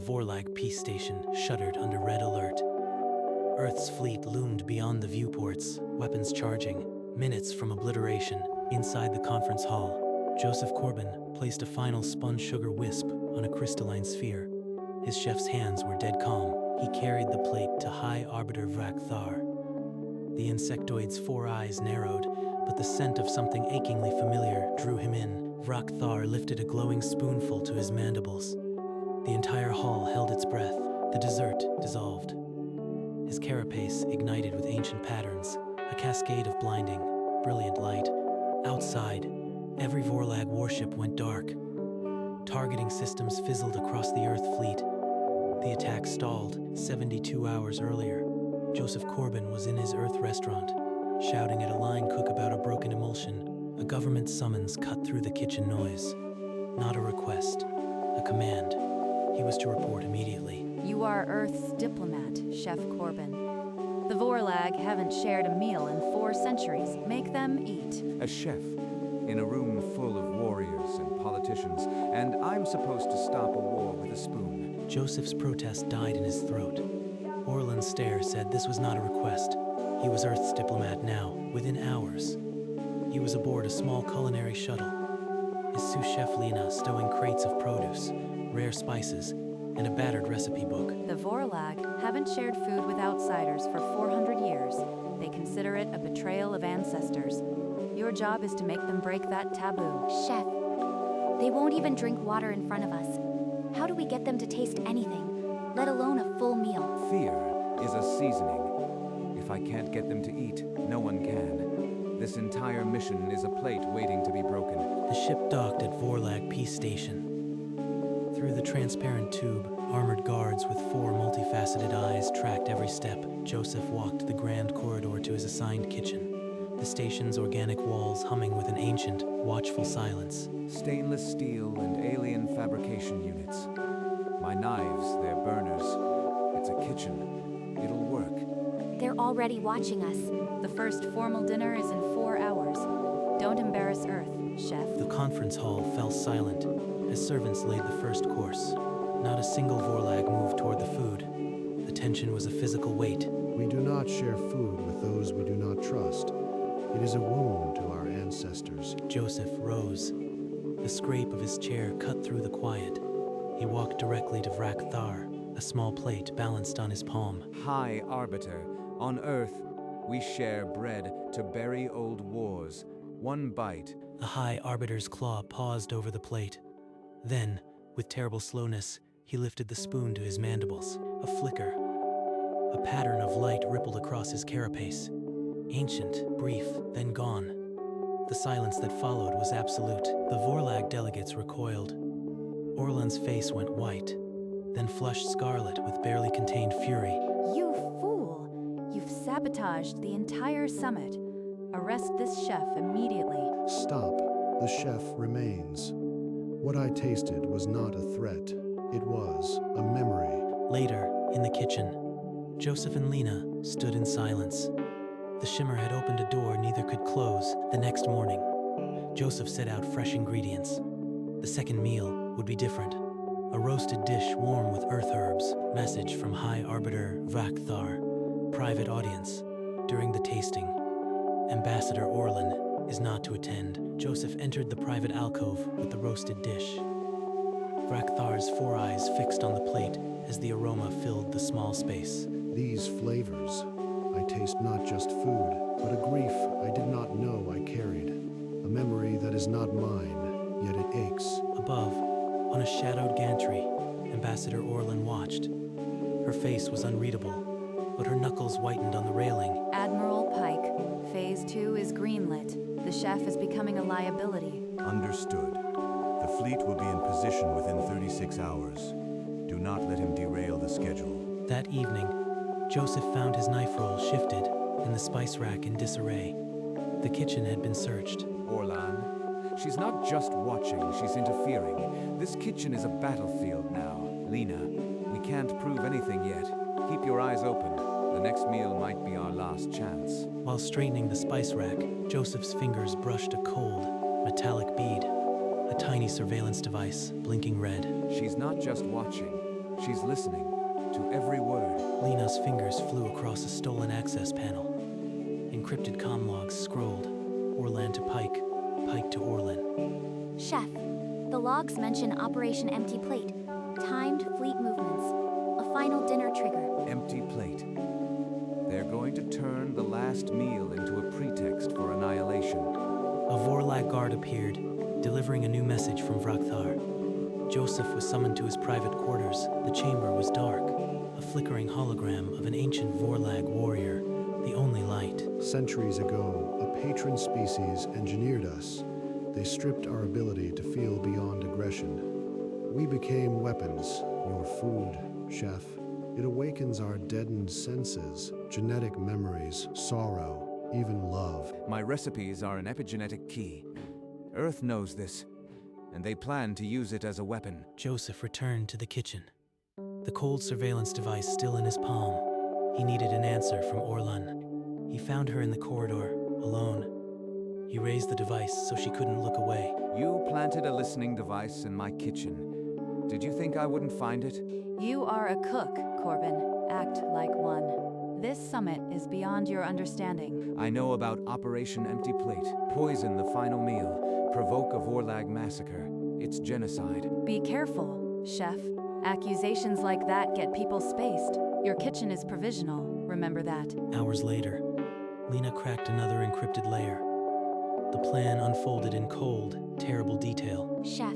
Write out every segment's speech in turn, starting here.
Vorlag peace station shuddered under red alert. Earth's fleet loomed beyond the viewports, weapons charging, minutes from obliteration. Inside the conference hall, Joseph Corbin placed a final spun sugar wisp on a crystalline sphere. His chef's hands were dead calm. He carried the plate to High Arbiter Vrak Thar. The insectoid's 4 eyes narrowed, but the scent of something achingly familiar drew him in. Vrak Thar lifted a glowing spoonful to his mandibles. The entire hall held its breath. The dessert dissolved. His carapace ignited with ancient patterns, a cascade of blinding, brilliant light. Outside, every Vorlag warship went dark. Targeting systems fizzled across the Earth fleet. The attack stalled 72 hours earlier. Joseph Corbin was in his Earth restaurant, shouting at a line cook about a broken emulsion. A government summons cut through the kitchen noise. Not a request, a command. He was to report immediately. You are Earth's diplomat, Chef Corbin. The Vorlag haven't shared a meal in 4 centuries. Make them eat. A chef, in a room full of warriors and politicians, and I'm supposed to stop a war with a spoon. Joseph's protest died in his throat. Orlan's stare said this was not a request. He was Earth's diplomat now, within hours. He was aboard a small culinary shuttle. His sous chef Lena stowing crates of produce, rare spices, and a battered recipe book. The Vorlag haven't shared food with outsiders for 400 years. They consider it a betrayal of ancestors. Your job is to make them break that taboo. Chef, they won't even drink water in front of us. How do we get them to taste anything, let alone a full meal? Fear is a seasoning. If I can't get them to eat, no one can. This entire mission is a plate waiting to be broken. The ship docked at Vorlag Peace Station. Through the transparent tube, armored guards with 4 multifaceted eyes tracked every step. Joseph walked the grand corridor to his assigned kitchen, the station's organic walls humming with an ancient, watchful silence. Stainless steel and alien fabrication units. My knives, their burners. It's a kitchen. It'll work. They're already watching us. The first formal dinner is in 4 hours. Don't embarrass Earth, Chef. The conference hall fell silent as servants laid the first course. Not a single Vorlag moved toward the food. The tension was a physical weight. We do not share food with those we do not trust. It is a wound to our ancestors. Joseph rose. The scrape of his chair cut through the quiet. He walked directly to Vrak Thar, a small plate balanced on his palm. High Arbiter, on Earth, we share bread to bury old wars. One bite. The High Arbiter's claw paused over the plate. Then, with terrible slowness, he lifted the spoon to his mandibles. A flicker. A pattern of light rippled across his carapace. Ancient, brief, then gone. The silence that followed was absolute. The Vorlag delegates recoiled. Orlan's face went white, then flushed scarlet with barely contained fury. You fool! You've sabotaged the entire summit. Arrest this chef immediately. Stop. The chef remains. What I tasted was not a threat. It was a memory. Later, in the kitchen, Joseph and Lena stood in silence. The shimmer had opened a door neither could close. The next morning, Joseph set out fresh ingredients. The second meal would be different. A roasted dish warm with earth herbs. Message from High Arbiter Vrak Thar. Private audience. During the tasting, Ambassador Orlan is not to attend. Joseph entered the private alcove with the roasted dish. Vrak Thar's 4 eyes fixed on the plate as the aroma filled the small space. These flavors, I taste not just food, but a grief I did not know I carried. A memory that is not mine, yet it aches. Above, on a shadowed gantry, Ambassador Orlan watched. Her face was unreadable, but her knuckles whitened on the railing. Admiral Pike, Phase 2 is greenlit. The chef is becoming a liability. Understood. The fleet will be in position within 36 hours. Do not let him derail the schedule. That evening, Joseph found his knife roll shifted and the spice rack in disarray. The kitchen had been searched. Orlan, she's not just watching, she's interfering. This kitchen is a battlefield now. Lena, we can't prove anything yet. Keep your eyes open. The next meal might be our last chance. While straightening the spice rack, Joseph's fingers brushed a cold, metallic bead. A tiny surveillance device, blinking red. She's not just watching. She's listening to every word. Lena's fingers flew across a stolen access panel. Encrypted comm logs scrolled. Orlan to Pike, Pike to Orlan. Chef, the logs mention Operation Empty Plate, timed fleet movements, a final dinner trigger. Empty plate. They're going to turn the last meal into a pretext for annihilation. A Vorlag guard appeared, delivering a new message from Vrakthar. Joseph was summoned to his private quarters. The chamber was dark, a flickering hologram of an ancient Vorlag warrior, the only light. Centuries ago, a patron species engineered us. They stripped our ability to feel beyond aggression. We became weapons, your food, chef. It awakens our deadened senses, genetic memories, sorrow, even love. My recipes are an epigenetic key. Earth knows this, and they plan to use it as a weapon. Joseph returned to the kitchen, the cold surveillance device still in his palm. He needed an answer from Orlan. He found her in the corridor, alone. He raised the device so she couldn't look away. You planted a listening device in my kitchen. Did you think I wouldn't find it? You are a cook, Corbin. Act like one. This summit is beyond your understanding. I know about Operation Empty Plate. Poison the final meal. Provoke a Vorlag massacre. It's genocide. Be careful, Chef. Accusations like that get people spaced. Your kitchen is provisional, remember that. Hours later, Lena cracked another encrypted layer. The plan unfolded in cold, terrible detail. Chef,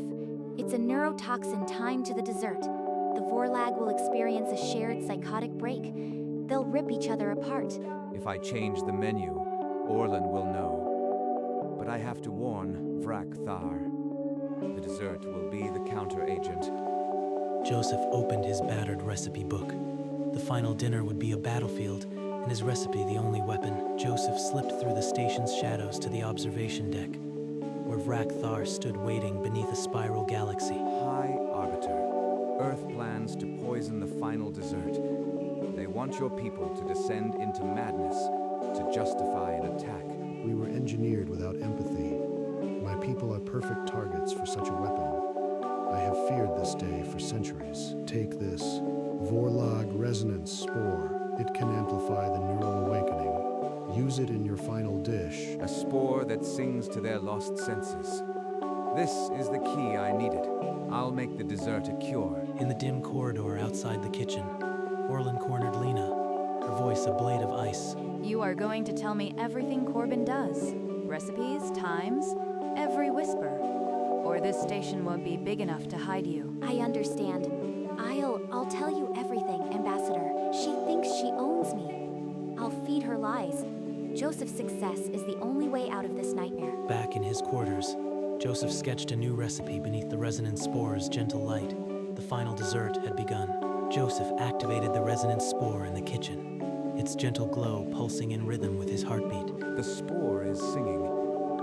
it's a neurotoxin timed to the dessert. The Vorlag will experience a shared psychotic break. They'll rip each other apart. If I change the menu, Orlan will know. But I have to warn Vrakthar. The dessert will be the counter-agent. Joseph opened his battered recipe book. The final dinner would be a battlefield, and his recipe the only weapon. Joseph slipped through the station's shadows to the observation deck, where Vrakthar stood waiting beneath a spiral galaxy. High Arbiter. Earth plans to poison the final dessert. They want your people to descend into madness to justify an attack. We were engineered without empathy. My people are perfect targets for such a weapon. I have feared this day for centuries. Take this Vorlag resonance spore. It can amplify the neural awakening. Use it in your final dish. A spore that sings to their lost senses. This is the key I needed. I'll make the dessert a cure. In the dim corridor outside the kitchen, Orlan cornered Lena, her voice a blade of ice. You are going to tell me everything Corbin does. Recipes, times, every whisper. Or this station won't be big enough to hide you. I understand. I'll tell you everything, Ambassador. She thinks she owns me. I'll feed her lies. Joseph's success is the only way out of this nightmare. Back in his quarters, Joseph sketched a new recipe beneath the resonant spore's gentle light. The final dessert had begun. Joseph activated the resonant spore in the kitchen, its gentle glow pulsing in rhythm with his heartbeat. The spore is singing.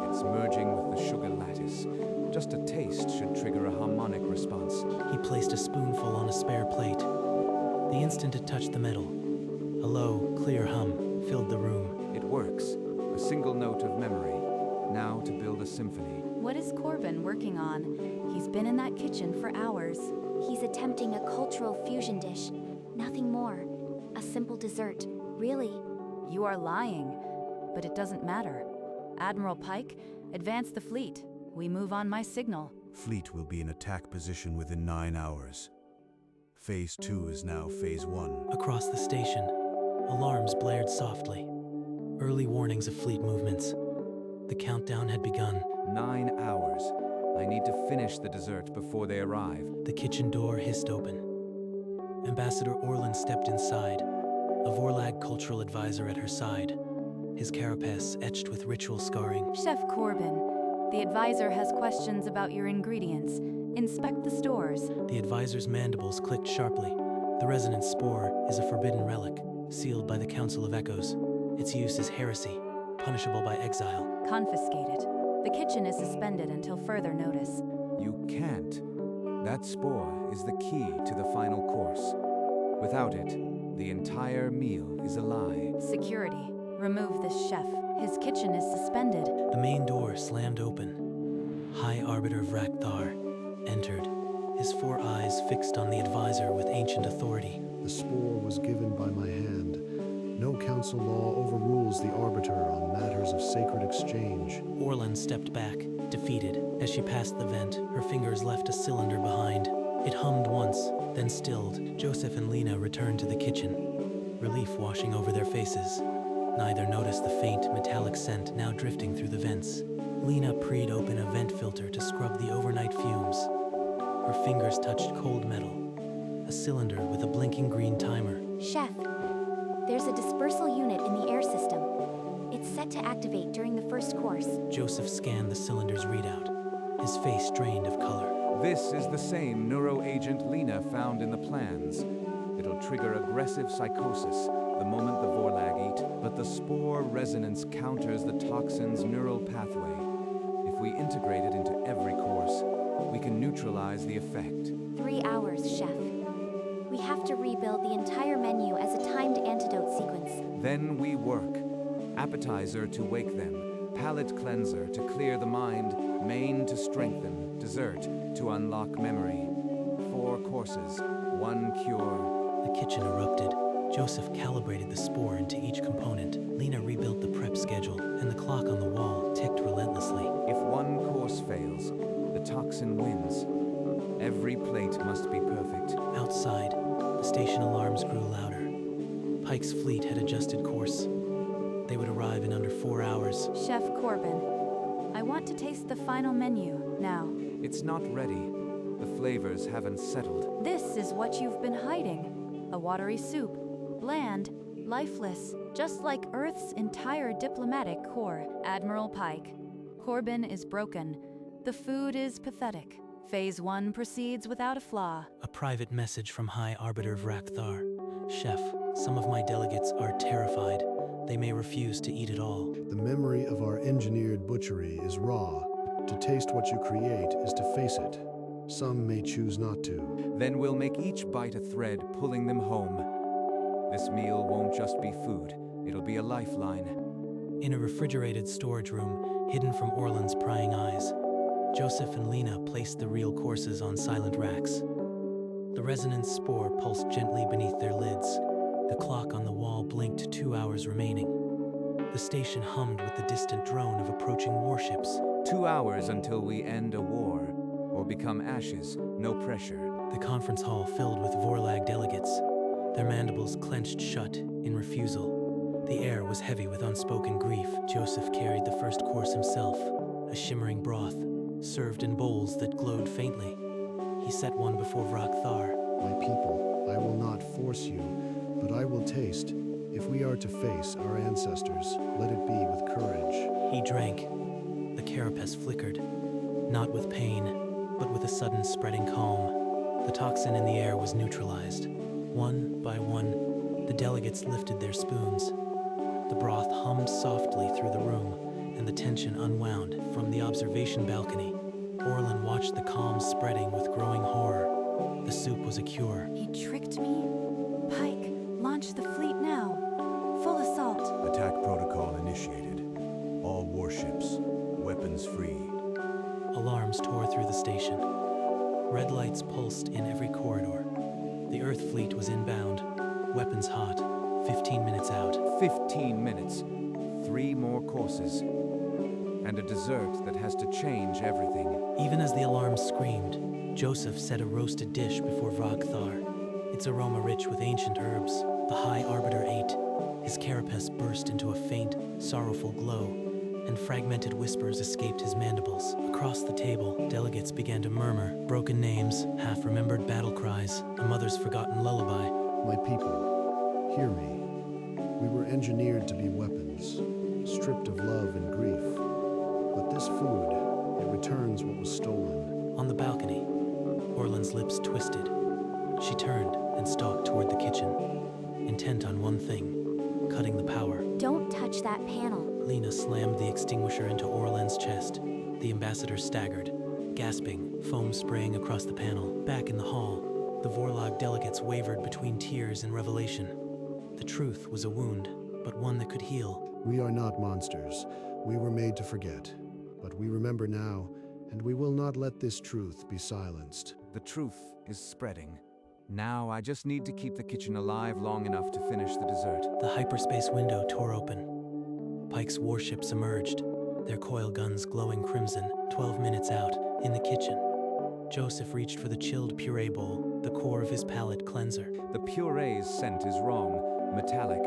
It's merging with the sugar lattice. Just a taste should trigger a harmonic response. He placed a spoonful on a spare plate. The instant it touched the metal, a low, clear hum filled the room. It works. A single note of memory. Now to build a symphony. What is Corbin working on? He's been in that kitchen for hours. He's attempting a cultural fusion dish. Nothing more. A simple dessert. Really. You are lying, but it doesn't matter. Admiral Pike, advance the fleet. We move on my signal. Fleet will be in attack position within 9 hours. Phase 2 is now Phase 1. Across the station, alarms blared softly. Early warnings of fleet movements. The countdown had begun. 9 hours. I need to finish the dessert before they arrive. The kitchen door hissed open. Ambassador Orlan stepped inside, a Vorlag cultural advisor at her side, his carapace etched with ritual scarring. Chef Corbin, the advisor has questions about your ingredients. Inspect the stores. The advisor's mandibles clicked sharply. The resonant spore is a forbidden relic, sealed by the Council of Echoes. Its use is heresy, punishable by exile. Confiscate it. The kitchen is suspended until further notice. You can't. That spore is the key to the final course. Without it, the entire meal is a lie. Security, remove this chef. His kitchen is suspended. The main door slammed open. High Arbiter Vrakthar entered, his 4 eyes fixed on the advisor with ancient authority. The spore was given by my hand. No council law overrules the arbiter on matters of sacred exchange. Orlan stepped back, defeated. As she passed the vent, her fingers left a cylinder behind. It hummed once, then stilled. Joseph and Lena returned to the kitchen, relief washing over their faces. Neither noticed the faint, metallic scent now drifting through the vents. Lena preed open a vent filter to scrub the overnight fumes. Her fingers touched cold metal, a cylinder with a blinking green timer. Chef, there's a dispersal unit in the air system. It's set to activate during the first course. Joseph scanned the cylinder's readout, his face drained of color. This is the same neuroagent Lena found in the plans. It'll trigger aggressive psychosis the moment the Vorlag eat, but the spore resonance counters the toxin's neural pathway. If we integrate it into every course, we can neutralize the effect. 3 hours, Chef. We have to rebuild the entire menu as a timed antidote sequence. Then we work. Appetizer to wake them, palate cleanser to clear the mind, main to strengthen, dessert to unlock memory. 4 courses, 1 cure. The kitchen erupted. Joseph calibrated the spore into each component. Lena rebuilt the prep schedule, and the clock on the wall ticked relentlessly. If 1 course fails, the toxin wins. Every plate must be perfect. Outside, the station alarms grew louder. Pike's fleet had adjusted course. They would arrive in under 4 hours. Chef Corbin, I want to taste the final menu now. It's not ready. The flavors haven't settled. This is what you've been hiding. A watery soup, bland, lifeless, just like Earth's entire diplomatic corps. Admiral Pike, Corbin is broken. The food is pathetic. Phase 1 proceeds without a flaw. A private message from High Arbiter Vrakthar. Chef, some of my delegates are terrified. They may refuse to eat it all. The memory of our engineered butchery is raw. To taste what you create is to face it. Some may choose not to. Then we'll make each bite a thread pulling them home. This meal won't just be food, it'll be a lifeline. In a refrigerated storage room, hidden from Orlan's prying eyes, Joseph and Lena placed the real courses on silent racks. The resonance spore pulsed gently beneath their lids. The clock on the wall blinked 2 hours remaining. The station hummed with the distant drone of approaching warships. 2 hours until we end a war, or become ashes, no pressure. The conference hall filled with Vorlag delegates, their mandibles clenched shut in refusal. The air was heavy with unspoken grief. Joseph carried the first course himself, a shimmering broth, served in bowls that glowed faintly. He set one before Vrakthar. My people, I will not force you, but I will taste. If we are to face our ancestors, let it be with courage. He drank. The carapace flickered, not with pain, but with a sudden spreading calm. The toxin in the air was neutralized. One by one, the delegates lifted their spoons. The broth hummed softly through the room, and the tension unwound. From the observation balcony, Orlan watched the calm spreading with growing horror. The soup was a cure. He tricked me? Pike, launch the fleet now. Full assault. Attack protocol initiated. All warships, weapons free. Alarms tore through the station. Red lights pulsed in every corridor. The Earth fleet was inbound, weapons hot, 15 minutes out. 15 minutes, 3 more courses, and a dessert that has to change everything. Even as the alarms screamed, Joseph set a roasted dish before Vrakthar, its aroma rich with ancient herbs. The High Arbiter ate. His carapace burst into a faint, sorrowful glow, and fragmented whispers escaped his mandibles. Across the table, delegates began to murmur, broken names, half-remembered battle cries, a mother's forgotten lullaby. My people, hear me. We were engineered to be weapons, stripped of love and grief. But this food, it returns what was stolen. On the balcony, Orlan's lips twisted. She turned and stalked toward the kitchen, intent on one thing, cutting the power. Don't touch that panel. Lena slammed the extinguisher into Orlan's chest. The ambassador staggered, gasping, foam spraying across the panel. Back in the hall, the Vorlag delegates wavered between tears and revelation. The truth was a wound, but one that could heal. We are not monsters. We were made to forget. But we remember now, and we will not let this truth be silenced. The truth is spreading. Now I just need to keep the kitchen alive long enough to finish the dessert. The hyperspace window tore open. Pike's warships emerged, their coil guns glowing crimson. 12 minutes out, in the kitchen, Joseph reached for the chilled puree bowl, the core of his palate cleanser. The puree's scent is wrong, metallic.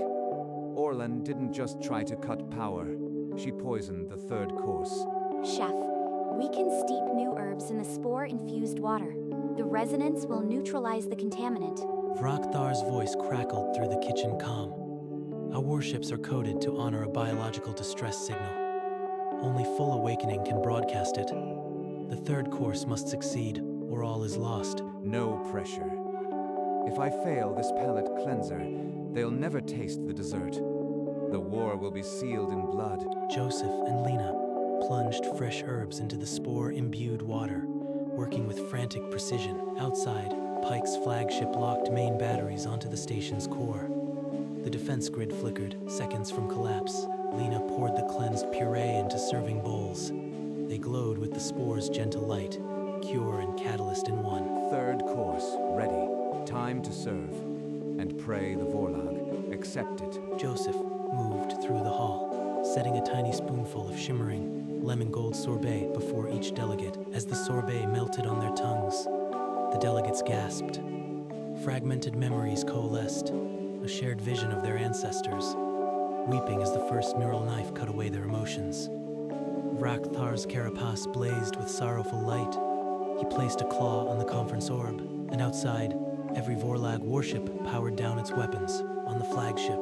Orlan didn't just try to cut power. She poisoned the third course. Chef, we can steep new herbs in the spore-infused water. The resonance will neutralize the contaminant. Vrakthar's voice crackled through the kitchen comm. Our warships are coded to honor a biological distress signal. Only full awakening can broadcast it. The third course must succeed, or all is lost. No pressure. If I fail this palate cleanser, they'll never taste the dessert. The war will be sealed in blood. Joseph and Lena plunged fresh herbs into the spore-imbued water, working with frantic precision. Outside, Pike's flagship locked main batteries onto the station's core. The defense grid flickered, seconds from collapse. Lena poured the cleansed puree into serving bowls. They glowed with the spore's gentle light, cure and catalyst in one. Third course, ready. Time to serve. And pray the Vorlag accept it. Joseph moved through the hall, setting a tiny spoonful of shimmering lemon gold sorbet before each delegate. As the sorbet melted on their tongues, the delegates gasped. Fragmented memories coalesced, a shared vision of their ancestors, weeping as the first neural knife cut away their emotions. Vrakthar's carapace blazed with sorrowful light. He placed a claw on the conference orb, and outside, every Vorlag warship powered down its weapons. On the flagship,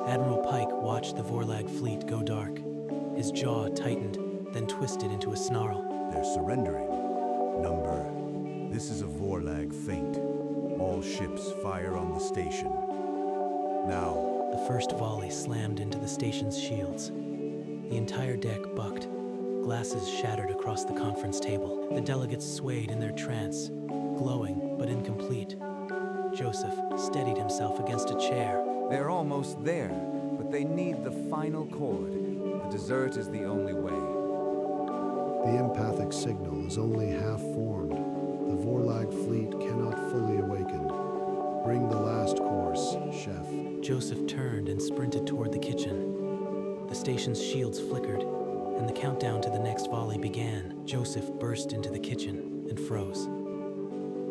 Admiral Pike watched the Vorlag fleet go dark. His jaw tightened, then twisted into a snarl. They're surrendering. Number. This is a Vorlag feint. All ships fire on the station. Now. The first volley slammed into the station's shields. The entire deck bucked. Glasses shattered across the conference table. The delegates swayed in their trance, glowing but incomplete. Joseph steadied himself against a chair. They're almost there, but they need the final chord. The dessert is the only way. The empathic signal is only half formed. The Vorlag fleet cannot fully awaken. Bring the last course, Chef. Joseph turned and sprinted toward the kitchen. The station's shields flickered, and the countdown to the next volley began. Joseph burst into the kitchen and froze.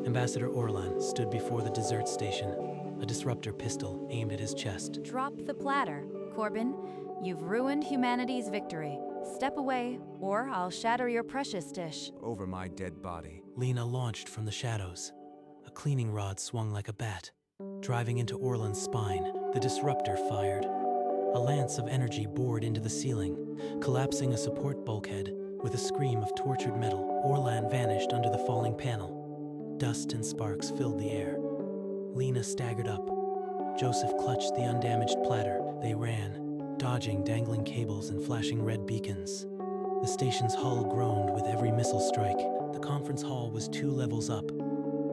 Ambassador Orlan stood before the dessert station, a disruptor pistol aimed at his chest. Drop the platter, Corbin. You've ruined humanity's victory. Step away, or I'll shatter your precious dish. Over my dead body. Lena launched from the shadows. A cleaning rod swung like a bat, driving into Orlan's spine. The disruptor fired. A lance of energy bored into the ceiling, collapsing a support bulkhead. With a scream of tortured metal, Orlan vanished under the falling panel. Dust and sparks filled the air. Lena staggered up. Joseph clutched the undamaged platter. They ran, dodging dangling cables and flashing red beacons. The station's hull groaned with every missile strike. The conference hall was 2 levels up.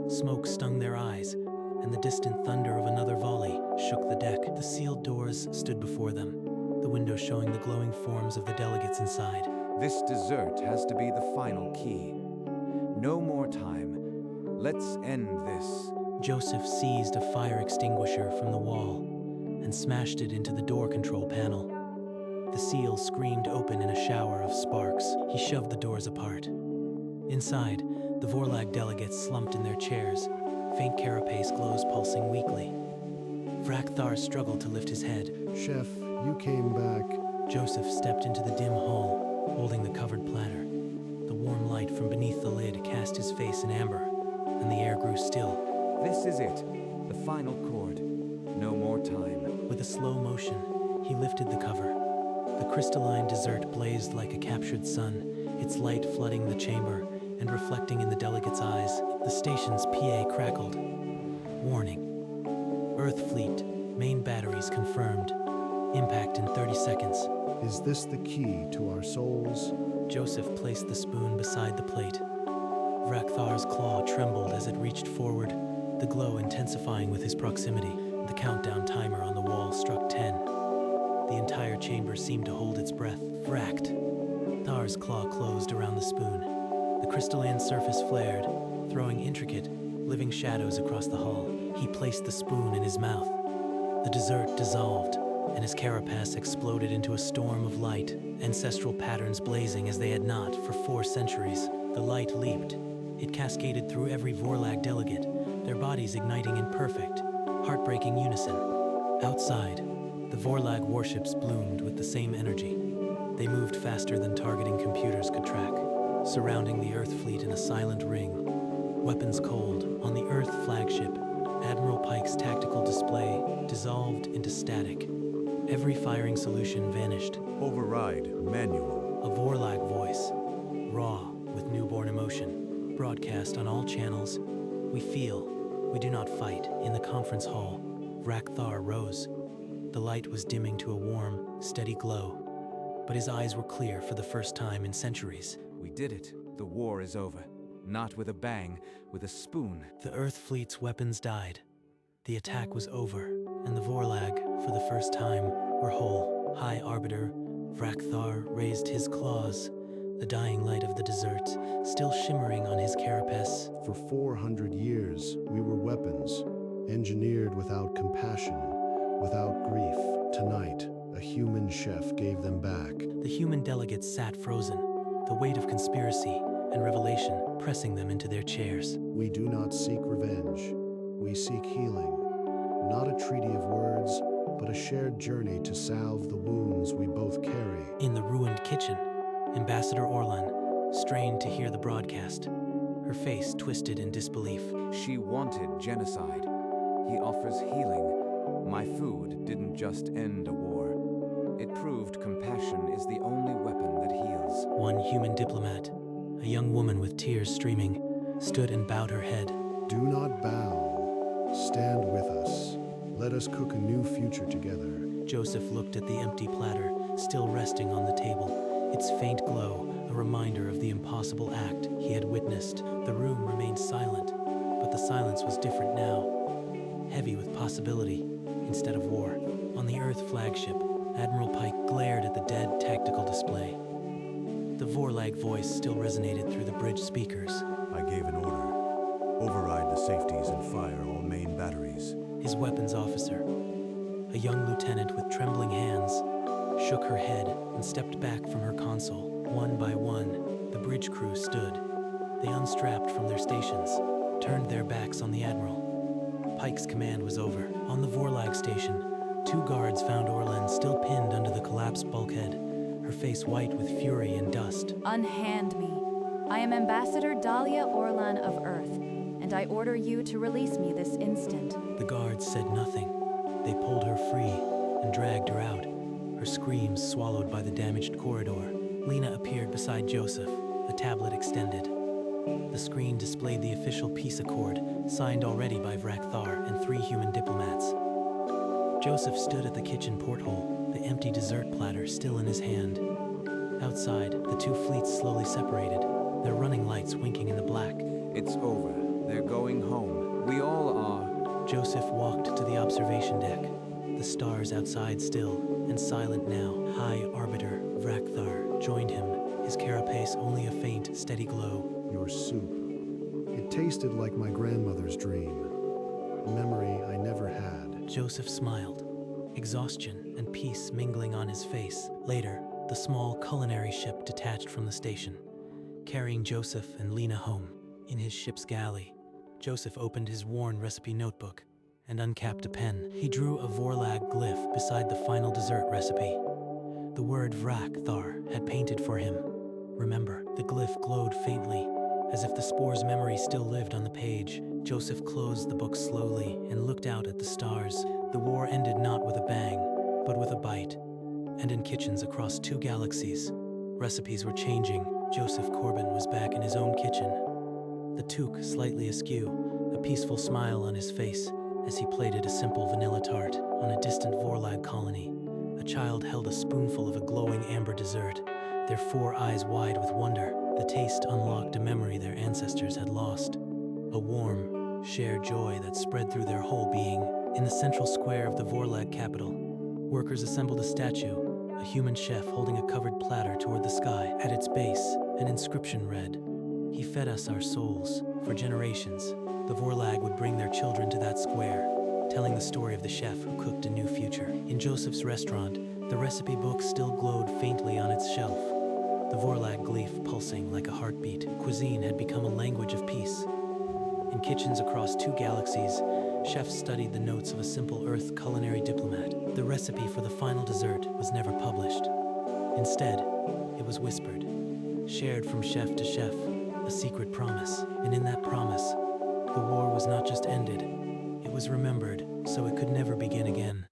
Smoke stung their eyes, and the distant thunder of another volley shook the deck. The sealed doors stood before them, the windows showing the glowing forms of the delegates inside. This dessert has to be the final key. No more time. Let's end this. Joseph seized a fire extinguisher from the wall and smashed it into the door control panel. The seal screamed open in a shower of sparks. He shoved the doors apart. Inside, the Vorlag delegates slumped in their chairs, faint carapace glows pulsing weakly. Vrakhthar struggled to lift his head. Chef, you came back. Joseph stepped into the dim hall, holding the covered platter. The warm light from beneath the lid cast his face in amber, and the air grew still. This is it. The final chord. No more time. With a slow motion, he lifted the cover. The crystalline dessert blazed like a captured sun, its light flooding the chamber and reflecting in the delegates' eyes. The station's PA crackled. Warning. Earth fleet, main batteries confirmed. Impact in 30 seconds. Is this the key to our souls? Joseph placed the spoon beside the plate. Vrakthar's claw trembled as it reached forward, the glow intensifying with his proximity. The countdown timer on the wall struck 10. The entire chamber seemed to hold its breath. Vrakt. Thar's claw closed around the spoon. The crystalline surface flared, throwing intricate, living shadows across the hall. He placed the spoon in his mouth. The dessert dissolved, and his carapace exploded into a storm of light, ancestral patterns blazing as they had not for 4 centuries. The light leaped. It cascaded through every Vorlag delegate, their bodies igniting in perfect, heartbreaking unison. Outside, the Vorlag warships bloomed with the same energy. They moved faster than targeting computers could track, surrounding the Earth fleet in a silent ring. Weapons cold, on the Earth flagship, Admiral Pike's tactical display dissolved into static. Every firing solution vanished. Override manual. A Vorlag voice, raw with newborn emotion, broadcast on all channels. We feel, we do not fight. In the conference hall, Vrak-Thar rose. The light was dimming to a warm, steady glow, but his eyes were clear for the first time in centuries. We did it. The war is over. Not with a bang, with a spoon. The Earth fleet's weapons died. The attack was over, and the Vorlag, for the first time, were whole. High Arbiter Vrak-Thar raised his claws, the dying light of the desert still shimmering on his carapace. For 400 years, we were weapons, engineered without compassion, without grief. Tonight, a human chef gave them back. The human delegates sat frozen, the weight of conspiracy and revelation pressing them into their chairs. We do not seek revenge. We seek healing. Not a treaty of words, but a shared journey to salve the wounds we both carry. In the ruined kitchen, Ambassador Orlan strained to hear the broadcast, her face twisted in disbelief. She wanted genocide. He offers healing. My food didn't just end a war. It proved compassion is the only weapon that heals. One human diplomat, a young woman with tears streaming, stood and bowed her head. Do not bow. Stand with us. Let us cook a new future together. Joseph looked at the empty platter, still resting on the table, its faint glow, a reminder of the impossible act he had witnessed. The room remained silent, but the silence was different now, heavy with possibility instead of war. On the Earth flagship, Admiral Pike glared at the dead tactical display. The Vorlag voice still resonated through the bridge speakers. I gave an order. Override the safeties and fire all main batteries. His weapons officer, a young lieutenant with trembling hands, shook her head and stepped back from her console. One by one, the bridge crew stood. They unstrapped from their stations, turned their backs on the Admiral. Pike's command was over. On the Vorlag station, 2 guards found Orlan still pinned under the collapsed bulkhead, her face white with fury and dust. Unhand me. I am Ambassador Dahlia Orlan of Earth, and I order you to release me this instant. The guards said nothing. They pulled her free and dragged her out, her screams swallowed by the damaged corridor. Lena appeared beside Joseph, the tablet extended. The screen displayed the official peace accord, signed already by Vrak-Thar and 3 human diplomats. Joseph stood at the kitchen porthole, the empty dessert platter still in his hand. Outside, the 2 fleets slowly separated, their running lights winking in the black. It's over. They're going home. We all are. Joseph walked to the observation deck, the stars outside still and silent now. High Arbiter Vrak-Thar joined him, his carapace only a faint, steady glow. Your soup. It tasted like my grandmother's dream. A memory I never had. Joseph smiled, exhaustion and peace mingling on his face. Later, the small culinary ship detached from the station, carrying Joseph and Lena home. In his ship's galley, Joseph opened his worn recipe notebook and uncapped a pen. He drew a Vorlag glyph beside the final dessert recipe. The word Vrak-Thar had painted for him. Remember, the glyph glowed faintly, as if the spore's memory still lived on the page. Joseph closed the book slowly and looked out at the stars. The war ended not with a bang, but with a bite. And in kitchens across 2 galaxies, recipes were changing. Joseph Corbin was back in his own kitchen, the toque slightly askew, a peaceful smile on his face as he plated a simple vanilla tart. On a distant Vorlag colony, a child held a spoonful of a glowing amber dessert, their 4 eyes wide with wonder. The taste unlocked a memory their ancestors had lost, a warm, shared joy that spread through their whole being. In the central square of the Vorlag capital, workers assembled a statue, a human chef holding a covered platter toward the sky. At its base, an inscription read, "He fed us our souls, For generations, the Vorlag would bring their children to that square, telling the story of the chef who cooked a new future. In Joseph's restaurant, the recipe book still glowed faintly on its shelf, the Vorlag gleif pulsing like a heartbeat. Cuisine had become a language of peace. In kitchens across 2 galaxies, chefs studied the notes of a simple Earth culinary diplomat. The recipe for the final dessert was never published. Instead, it was whispered, shared from chef to chef, a secret promise. And in that promise, the war was not just ended, it was remembered so it could never begin again.